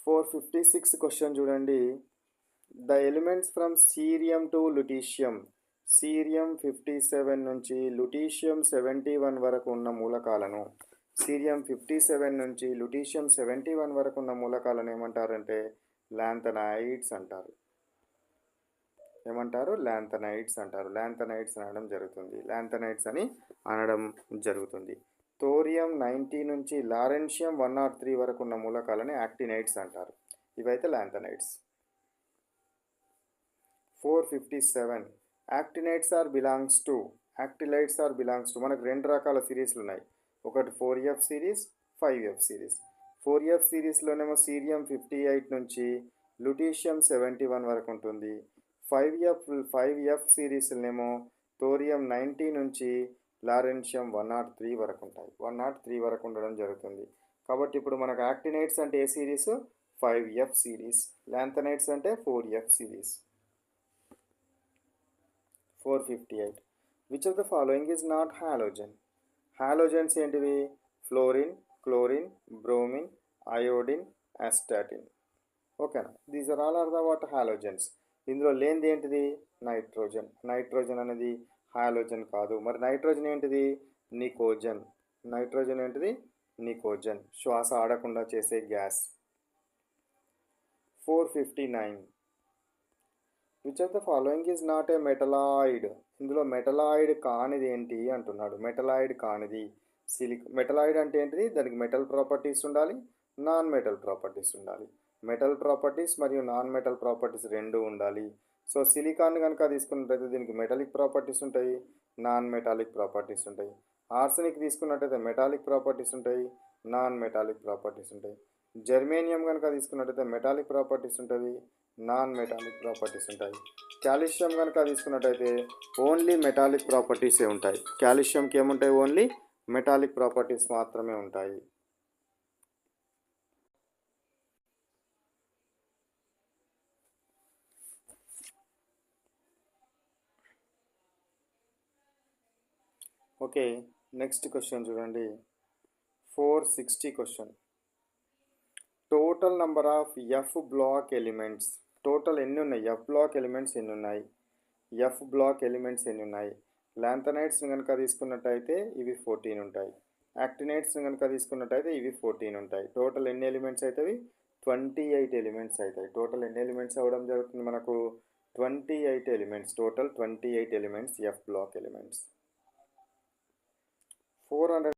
456 question చూడండి. The elements from cerium to lutetium, cerium 57 నుంచి lutetium 71 వరకు ఉన్న మూలకాలను, సీరియం 57 నుంచి లుటీషియం 71 వరకు ఉన్న మూలకాలను ఏమంటారంటే లాంథనైడ్స్ అంటారు. ఏమంటారు? లాంథనైడ్స్ అంటారు. లాంథనైడ్స్ అనడం జరుగుతుంది. లాంథనైడ్స్ అని అనడం జరుగుతుంది. థోరియం 90 నుంచి లారెన్షియం 103 వరకు ఉన్న మూలకాలని యాక్టినైడ్స్ అంటారు. ఇవైతే lanthanides. 457 actinides are belongs to, actinides are belongs to, మనకు రెండు రకాల సిరీస్లు ఉన్నాయి. ఒకటి 4F series, 5F series. 4F సిరీస్లోనేమో cerium 58 నుంచి లుటీషియం 71 వరకు ఉంటుంది. 5F సిరీస్లోనేమో థోరియం 90 నుంచి లారెన్షియం 103 వరకు ఉంటాయి. 103 వరకు ఉండడం జరుగుతుంది. కాబట్టి ఇప్పుడు మనకు యాక్టినైడ్స్ అంటే ఏ సిరీస్? 5F series. లాంథనైడ్స్ అంటే 4F series. 458 which of the following is not halogen? Halogens ఏంటివి? Fluorine, chlorine, bromine, iodine, astatine. ఓకేనా? These are all are the what halogens. ఇందులో లేనిది ఏంటిది? నైట్రోజన్. నైట్రోజన్ అనేది హాలోజన్ కాదు. మరి నైట్రోజన్ ఏంటిది? నికోజన్. నైట్రోజన్ ఏంటిది? నికోజన్. శ్వాస ఆడకుండా చేసే gas. 459 which of the following is not a metalloid? ఇందులో మెటలాయిడ్ కానిది ఏంటి అంటున్నాడు. మెటలాయిడ్ కానిది మెటలాయిడ్ అంటే ఏంటిది? దానికి మెటల్ ప్రాపర్టీస్ ఉండాలి, నాన్ మెటల్ ప్రాపర్టీస్ ఉండాలి. మెటల్ ప్రాపర్టీస్ మరియు నాన్ మెటల్ ప్రాపర్టీస్ రెండు ఉండాలి. సో సిలికాన్ కనుక తీసుకున్నట్టయితే దీనికి మెటాలిక్ ప్రాపర్టీస్ ఉంటాయి, నాన్ మెటాలిక్ ప్రాపర్టీస్ ఉంటాయి. ఆర్సెనిక్ తీసుకున్నట్టయితే మెటాలిక్ ప్రాపర్టీస్ ఉంటాయి, నాన్ మెటాలిక్ ప్రాపర్టీస్ ఉంటాయి. జర్మేనియం కనుక తీసుకున్నట్టయితే మెటాలిక్ ప్రాపర్టీస్ ఉంటుంది, నాన్ మెటాలిక్ ప్రాపర్టీస్ ఉంటాయి. కాల్షియం కనుక తీసుకున్నట్టయితే ఓన్లీ మెటాలిక్ ప్రాపర్టీసే ఉంటాయి. కాల్షియంకి ఏముంటాయి? ఓన్లీ మెటాలిక్ ప్రాపర్టీస్ మాత్రమే ఉంటాయి. ఓకే, నెక్స్ట్ క్వశ్చన్ చూడండి. 460 question. Total number of F block elements. Total ఎన్ని ఉన్నాయి? ఎఫ్ బ్లాక్ ఎలిమెంట్స్ ఎన్ని ఉన్నాయి? ఎఫ్ బ్లాక్ ఎలిమెంట్స్ ఎన్ని ఉన్నాయి? లాంథనైడ్స్ని కనుక తీసుకున్నట్టయితే ఇవి 14 ఉంటాయి. యాక్టినైడ్స్ని కనుక తీసుకున్నట్టయితే ఇవి 14 ఉంటాయి. టోటల్ ఎన్ని ఎలిమెంట్స్ అవుతాయి? 28 ఎలిమెంట్స్ అవుతాయి. టోటల్ ఎన్ని ఎలిమెంట్స్ అవ్వడం జరుగుతుంది మనకు? 28 elements. Total 28 elements F block elements. 400